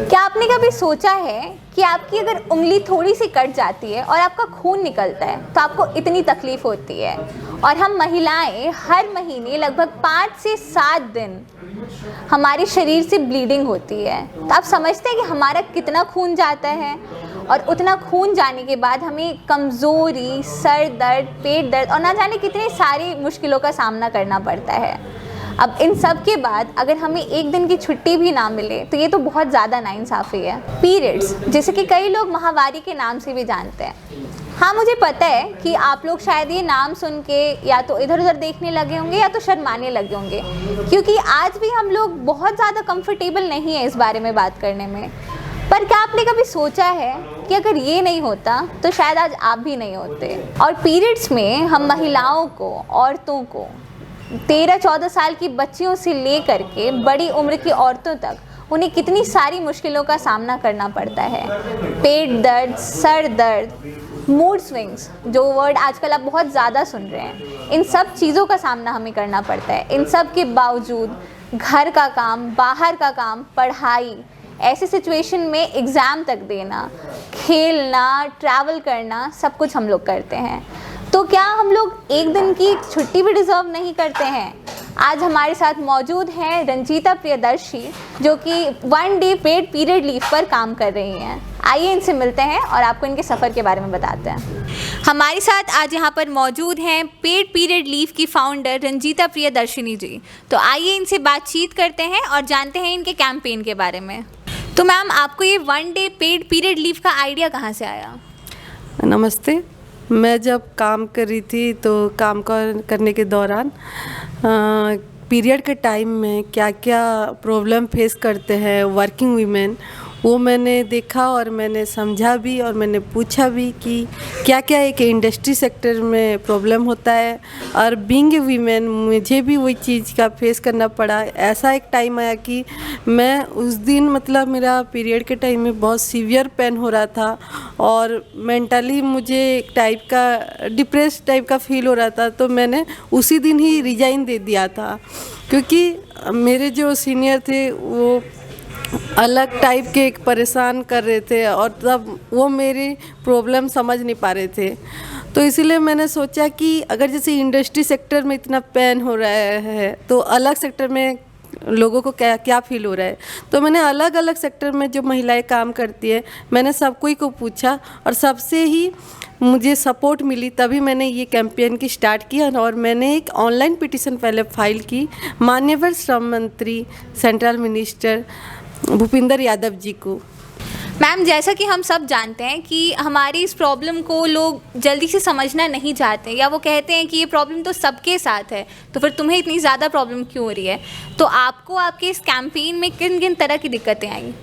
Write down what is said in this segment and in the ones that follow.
क्या आपने कभी सोचा है कि आपकी अगर उंगली थोड़ी सी कट जाती है और आपका खून निकलता है तो आपको इतनी तकलीफ होती है, और हम महिलाएं हर महीने लगभग 5 से 7 दिन हमारे शरीर से ब्लीडिंग होती है। तो आप समझते हैं कि हमारा कितना खून जाता है, और उतना खून जाने के बाद हमें कमज़ोरी, सर दर्द, पेट दर्द और ना जाने कितनी सारी मुश्किलों का सामना करना पड़ता है। अब इन सब के बाद अगर हमें एक दिन की छुट्टी भी ना मिले तो ये तो बहुत ज़्यादा नाइंसाफ़ी है। पीरियड्स, जैसे कि कई लोग माहवारी के नाम से भी जानते हैं। हाँ, मुझे पता है कि आप लोग शायद ये नाम सुन के या तो इधर उधर देखने लगे होंगे या तो शर्माने लगे होंगे, क्योंकि आज भी हम लोग बहुत ज़्यादा कंफर्टेबल नहीं है इस बारे में बात करने में। पर क्या आपने कभी सोचा है कि अगर ये नहीं होता तो शायद आज आप भी नहीं होते। और पीरियड्स में हम महिलाओं को, औरतों को 13-14 साल की बच्चियों से लेकर के बड़ी उम्र की औरतों तक उन्हें कितनी सारी मुश्किलों का सामना करना पड़ता है। पेट दर्द, सर दर्द, मूड स्विंग्स, जो वर्ड आजकल आप बहुत ज़्यादा सुन रहे हैं, इन सब चीज़ों का सामना हमें करना पड़ता है। इन सब के बावजूद घर का काम, बाहर का काम, पढ़ाई, ऐसी सिचुएशन में एग्ज़ाम तक देना, खेलना, ट्रैवल करना, सब कुछ हम लोग करते हैं। तो क्या हम लोग एक दिन की छुट्टी भी डिज़र्व नहीं करते हैं? आज हमारे साथ मौजूद हैं रंजीता प्रियदर्शी, जो कि 1 डे पेड पीरियड लीव पर काम कर रही हैं। आइए इनसे मिलते हैं और आपको इनके सफ़र के बारे में बताते हैं। हमारे साथ आज यहाँ पर मौजूद हैं पेड पीरियड लीव की फाउंडर रंजीता प्रियदर्शिनी जी। तो आइए इनसे बातचीत करते हैं और जानते हैं इनके कैंपेन के बारे में। तो मैम, आपको ये 1 डे पेड पीरियड लीव का आइडिया कहाँ से आया? नमस्ते। मैं जब काम कर रही थी तो काम करने के दौरान पीरियड के टाइम में क्या क्या प्रॉब्लम फेस करते हैं वर्किंग वीमेन, वो मैंने देखा और मैंने समझा भी और मैंने पूछा भी कि क्या क्या एक इंडस्ट्री सेक्टर में प्रॉब्लम होता है। और बीइंग ए वीमेन मुझे भी वही चीज़ का फेस करना पड़ा। ऐसा एक टाइम आया कि मैं उस दिन मतलब मेरा पीरियड के टाइम में बहुत सीवियर पेन हो रहा था और मेंटली मुझे एक टाइप का डिप्रेस टाइप का फील हो रहा था। तो मैंने उसी दिन ही रिज़ाइन दे दिया था, क्योंकि मेरे जो सीनियर थे वो अलग टाइप के एक परेशान कर रहे थे और तब वो मेरी प्रॉब्लम समझ नहीं पा रहे थे। तो इसीलिए मैंने सोचा कि अगर जैसे इंडस्ट्री सेक्टर में इतना पेन हो रहा है तो अलग सेक्टर में लोगों को क्या क्या फील हो रहा है। तो मैंने अलग अलग सेक्टर में जो महिलाएं काम करती है, मैंने सब कोई को पूछा और सबसे ही मुझे सपोर्ट मिली, तभी मैंने ये कैंपेन की स्टार्ट किया। और मैंने एक ऑनलाइन पिटीशन पहले फाइल की माननीय श्रम मंत्री सेंट्रल मिनिस्टर भूपेंद्र यादव जी को। मैम, जैसा कि हम सब जानते हैं कि हमारी इस प्रॉब्लम को लोग जल्दी से समझना नहीं चाहते, या वो कहते हैं कि ये प्रॉब्लम तो सबके साथ है, तो फिर तुम्हें इतनी ज़्यादा प्रॉब्लम क्यों हो रही है? तो आपको आपके इस कैंपेन में किन किन तरह की दिक्कतें आई?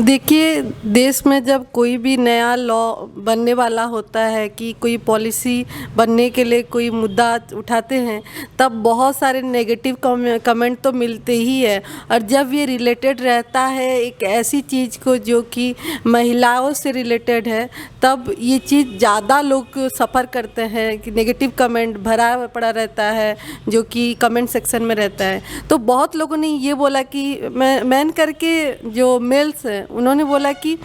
देखिए, देश में जब कोई भी नया लॉ बनने वाला होता है कि कोई पॉलिसी बनने के लिए कोई मुद्दा उठाते हैं, तब बहुत सारे नेगेटिव कमेंट तो मिलते ही है। और जब ये रिलेटेड रहता है एक ऐसी चीज़ को जो कि महिलाओं से रिलेटेड है, तब ये चीज़ ज़्यादा लोग सफ़र करते हैं कि नेगेटिव कमेंट भरा पड़ा रहता है जो कि कमेंट सेक्शन में रहता है। तो बहुत लोगों ने ये बोला कि मैन करके जो मेल्स हैं उन्होंने बोला कि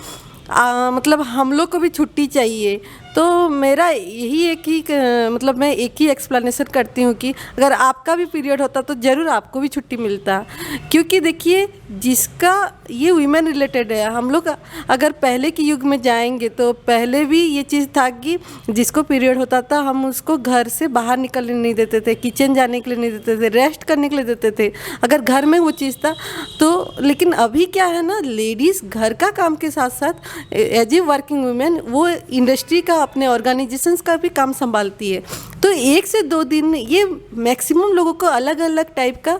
मतलब हम लोग को भी छुट्टी चाहिए। तो मेरा यही है कि मतलब मैं एक ही एक्सप्लेनेशन करती हूँ कि अगर आपका भी पीरियड होता तो ज़रूर आपको भी छुट्टी मिलता, क्योंकि देखिए जिसका ये वीमेन रिलेटेड है, हम लोग अगर पहले के युग में जाएंगे तो पहले भी ये चीज़ था कि जिसको पीरियड होता था हम उसको घर से बाहर निकलने नहीं देते थे, किचन जाने के लिए नहीं देते थे, रेस्ट करने के लिए देते थे, अगर घर में वो चीज़ था तो। लेकिन अभी क्या है ना, लेडीज़ घर का काम के साथ साथ एज ए वर्किंग वुमेन वो इंडस्ट्री का, अपने ऑर्गेनाइजेशंस का भी काम संभालती है। तो 1 से 2 दिन ये मैक्सिमम लोगों को अलग अलग टाइप का,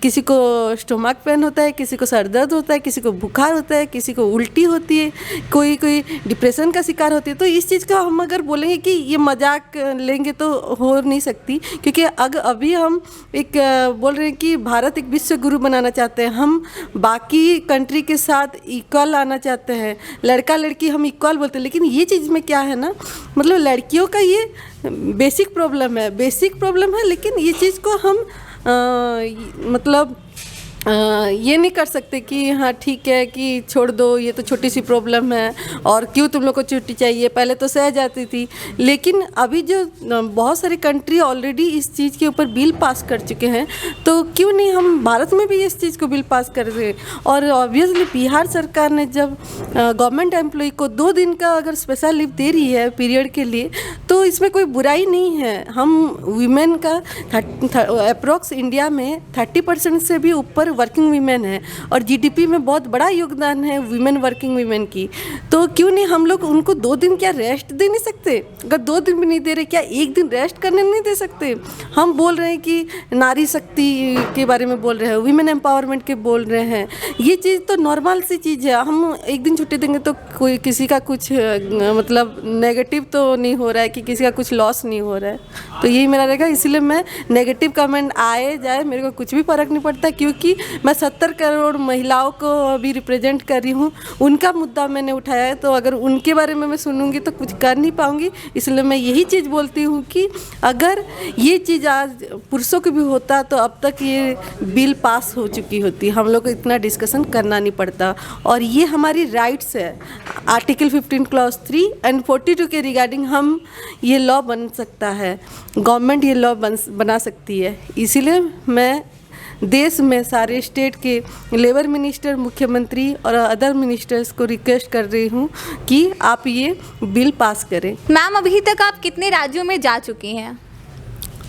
किसी को स्टोमक पेन होता है, किसी को सर दर्द होता है, किसी को बुखार होता है, किसी को उल्टी होती है, कोई डिप्रेशन का शिकार होती है। तो इस चीज़ का हम अगर बोलेंगे कि ये मजाक लेंगे तो हो नहीं सकती, क्योंकि अभी हम एक बोल रहे हैं कि भारत एक विश्व गुरु बनाना चाहते हैं, हम बाकी कंट्री के साथ इक्वल आना चाहते हैं, लड़का लड़की हम इक्वल बोलते हैं। लेकिन ये चीज़ में क्या है ना, मतलब लड़कियों का ये बेसिक प्रॉब्लम है, लेकिन ये चीज़ को हम मतलब ये नहीं कर सकते कि हाँ ठीक है कि छोड़ दो, ये तो छोटी सी प्रॉब्लम है और क्यों तुम लोग को छुट्टी चाहिए, पहले तो सह जाती थी। लेकिन अभी जो बहुत सारी कंट्री ऑलरेडी इस चीज़ के ऊपर बिल पास कर चुके हैं, तो क्यों नहीं हम भारत में भी इस चीज़ को बिल पास कर रहे। और ऑब्वियसली बिहार सरकार ने जब गवर्नमेंट एम्प्लॉय को 2 दिन का अगर स्पेशल लीव दे रही है पीरियड के लिए, तो इसमें कोई बुराई नहीं है। हम वीमेन का अप्रोक्स इंडिया में 30% से भी ऊपर वर्किंग वीमेन है और जीडीपी में बहुत बड़ा योगदान है वीमेन वर्किंग वीमेन की। तो क्यों नहीं हम लोग उनको 2 दिन क्या रेस्ट दे नहीं सकते? अगर 2 दिन भी नहीं दे रहे, क्या 1 दिन रेस्ट करने नहीं दे सकते? हम बोल रहे हैं कि नारी शक्ति के बारे में बोल रहे हैं, वीमेन एम्पावरमेंट के बोल रहे हैं। ये चीज़ तो नॉर्मल सी चीज़ है। हम 1 दिन छुट्टी देंगे तो कोई किसी का कुछ मतलब नेगेटिव तो नहीं हो रहा है कि किसी का कुछ लॉस नहीं हो रहा है। तो यही मेरा रहेगा। इसीलिए मैं नेगेटिव कमेंट आए जाए मेरे को कुछ भी फ़र्क नहीं पड़ता, क्योंकि मैं 70 करोड़ महिलाओं को अभी रिप्रेजेंट कर रही हूँ। उनका मुद्दा मैंने उठाया है, तो अगर उनके बारे में मैं सुनूंगी तो कुछ कर नहीं पाऊंगी। इसलिए मैं यही चीज़ बोलती हूँ कि अगर ये चीज़ आज पुरुषों को भी होता तो अब तक ये बिल पास हो चुकी होती, हम लोग को इतना डिस्कशन करना नहीं पड़ता। और ये हमारी राइट्स है। आर्टिकल 15 क्लॉज 3 एंड 42 के रिगार्डिंग हम ये लॉ बन सकता है, गवर्नमेंट ये लॉ बना सकती है। इसीलिए मैं देश में सारे स्टेट के लेबर मिनिस्टर, मुख्यमंत्री और अदर मिनिस्टर्स को रिक्वेस्ट कर रही हूँ कि आप ये बिल पास करें। मैम, अभी तक आप कितने राज्यों में जा चुकी हैं?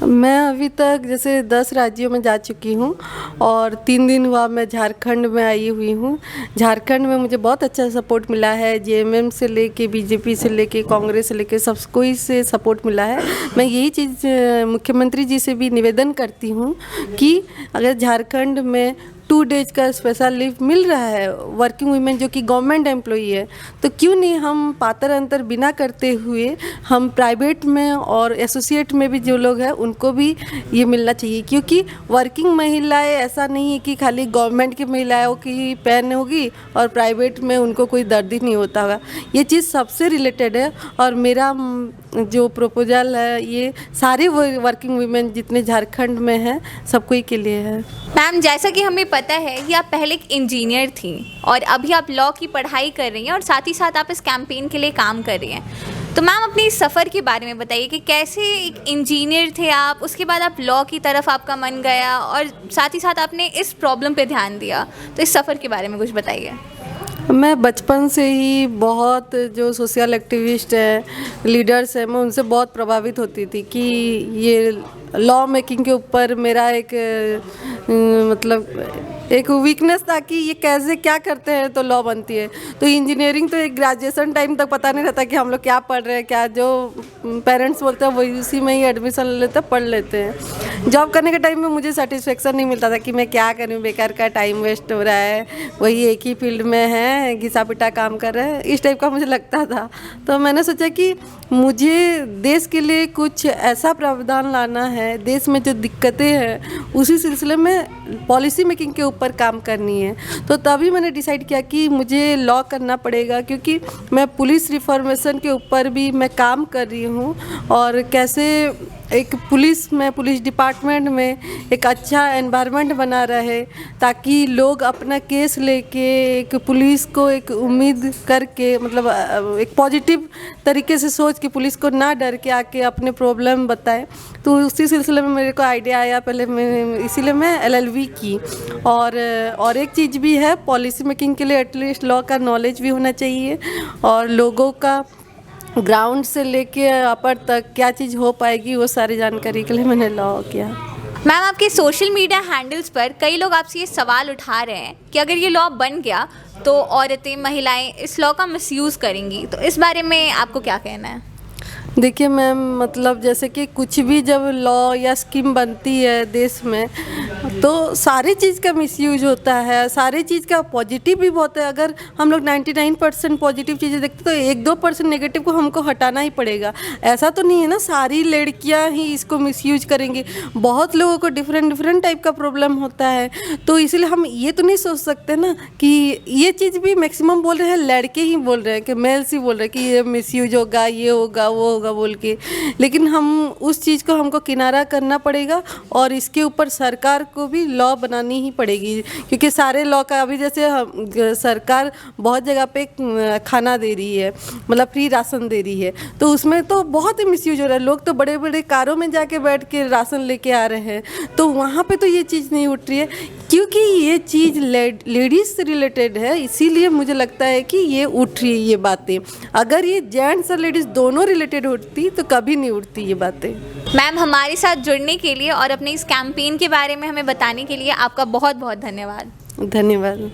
मैं अभी तक जैसे 10 राज्यों में जा चुकी हूँ और 3 दिन हुआ मैं झारखंड में आई हुई हूँ। झारखंड में मुझे बहुत अच्छा सपोर्ट मिला है, जेएमएम से लेके बीजेपी से लेके कांग्रेस से लेके सब कोई से सपोर्ट मिला है। मैं यही चीज़ मुख्यमंत्री जी से भी निवेदन करती हूँ कि अगर झारखंड में 2 डेज का स्पेशल लीव मिल रहा है वर्किंग वुमेन जो कि गवर्नमेंट एम्प्लॉई है, तो क्यों नहीं हम पातर अंतर बिना करते हुए हम प्राइवेट में और एसोसिएट में भी जो लोग हैं उनको भी ये मिलना चाहिए। क्योंकि वर्किंग महिलाएं ऐसा नहीं है कि खाली गवर्नमेंट की महिलाओं की पैन होगी और प्राइवेट में उनको कोई दर्द ही नहीं होता होगा। ये चीज़ सबसे रिलेटेड है और मेरा जो प्रपोजल है ये सारे वर्किंग वुमेन जितने झारखंड में हैं सब कोई के लिए है। मैम, जैसा कि हमें पता है कि आप पहले एक इंजीनियर थी और अभी आप लॉ की पढ़ाई कर रही हैं और साथ ही साथ आप इस कैंपेन के लिए काम कर रही हैं। तो मैम, अपने इस सफ़र के बारे में बताइए कि कैसे एक इंजीनियर थे आप, उसके बाद आप लॉ की तरफ आपका मन गया और साथ ही साथ आपने इस प्रॉब्लम पे ध्यान दिया। तो इस सफ़र के बारे में कुछ बताइए। मैं बचपन से ही बहुत जो सोशल एक्टिविस्ट हैं, लीडर्स हैं, मैं उनसे बहुत प्रभावित होती थी कि ये लॉ मेकिंग के ऊपर मेरा एक मतलब एक वीकनेस था कि ये कैसे क्या करते हैं तो लॉ बनती है। तो इंजीनियरिंग तो एक ग्रेजुएशन टाइम तक पता नहीं रहता कि हम लोग क्या पढ़ रहे हैं, क्या जो पेरेंट्स बोलते हैं वही उसी में ही एडमिशन ले लेते हैं, पढ़ लेते हैं। जॉब करने के टाइम में मुझे सेटिस्फेक्शन नहीं मिलता था कि मैं क्या करूँ, बेकार का टाइम वेस्ट हो रहा है, वही एक ही फील्ड में है, घिसा पिटा काम कर रहे हैं, इस टाइप का मुझे लगता था। तो मैंने सोचा कि मुझे देश के लिए कुछ ऐसा प्रावधान लाना है, देश में जो दिक्कतें हैं उसी सिलसिले में पॉलिसी मेकिंग के ऊपर काम करनी है। तो तभी मैंने डिसाइड किया कि मुझे लॉ करना पड़ेगा, क्योंकि मैं पुलिस रिफॉर्मेशन के ऊपर भी मैं काम कर रही हूँ और कैसे एक पुलिस डिपार्टमेंट में एक अच्छा एनवायरनमेंट बना रहे ताकि लोग अपना केस लेके एक पुलिस को एक उम्मीद करके मतलब एक पॉजिटिव तरीके से सोच के पुलिस को ना डर के आके अपने प्रॉब्लम बताए। तो उसी सिलसिले में मेरे को आइडिया आया, पहले मैं इसीलिए मैं LLB की। और एक चीज़ भी है, पॉलिसी मेकिंग के लिए एटलीस्ट लॉ का नॉलेज भी होना चाहिए और लोगों का ग्राउंड से लेके अपर तक क्या चीज़ हो पाएगी वो सारी जानकारी के लिए मैंने लॉ किया। मैम, आपके सोशल मीडिया हैंडल्स पर कई लोग आपसे ये सवाल उठा रहे हैं कि अगर ये लॉ बन गया तो औरतें, महिलाएं इस लॉ का मिसयूज़ करेंगी, तो इस बारे में आपको क्या कहना है? देखिए मैम, मतलब जैसे कि कुछ भी जब लॉ या स्कीम बनती है देश में तो सारी चीज़ का मिसयूज होता है, सारी चीज़ का पॉजिटिव भी बहुत है। अगर हम लोग 99% पॉजिटिव चीज़ें देखते तो 1-2% नेगेटिव को हमको हटाना ही पड़ेगा। ऐसा तो नहीं है ना सारी लड़कियां ही इसको मिसयूज करेंगी, बहुत लोगों को डिफरेंट टाइप का प्रॉब्लम होता है। तो इसलिए हम ये तो नहीं सोच सकते ना कि ये चीज़ भी मैक्सिमम बोल रहे हैं, लड़के ही बोल रहे हैं कि मेल्स ही बोल रहे हैं कि ये मिसयूज होगा, ये होगा, वो होगा बोल के। लेकिन हम उस चीज़ को हमको किनारा करना पड़ेगा और इसके ऊपर सरकार को भी लॉ बनानी ही पड़ेगी, क्योंकि सारे लॉ का अभी जैसे सरकार बहुत जगह पे खाना दे रही है, मतलब फ्री राशन दे रही है, तो उसमें तो बहुत ही मिसयूज हो रहा है। लोग तो बड़े बड़े कारों में जाके बैठ के राशन लेके आ रहे हैं, तो वहाँ पे तो ये चीज़ नहीं उठ रही है, क्योंकि ये चीज़ लेडीज़ से रिलेटेड है, इसीलिए मुझे लगता है कि ये उठ रही है ये बातें। अगर ये जेंट्स और लेडीज़ दोनों रिलेटेड उठती तो कभी नहीं उठती ये बातें। मैम, हमारे साथ जुड़ने के लिए और अपने इस कैंपेन के बारे में हमें बताने के लिए आपका बहुत बहुत धन्यवाद। धन्यवाद।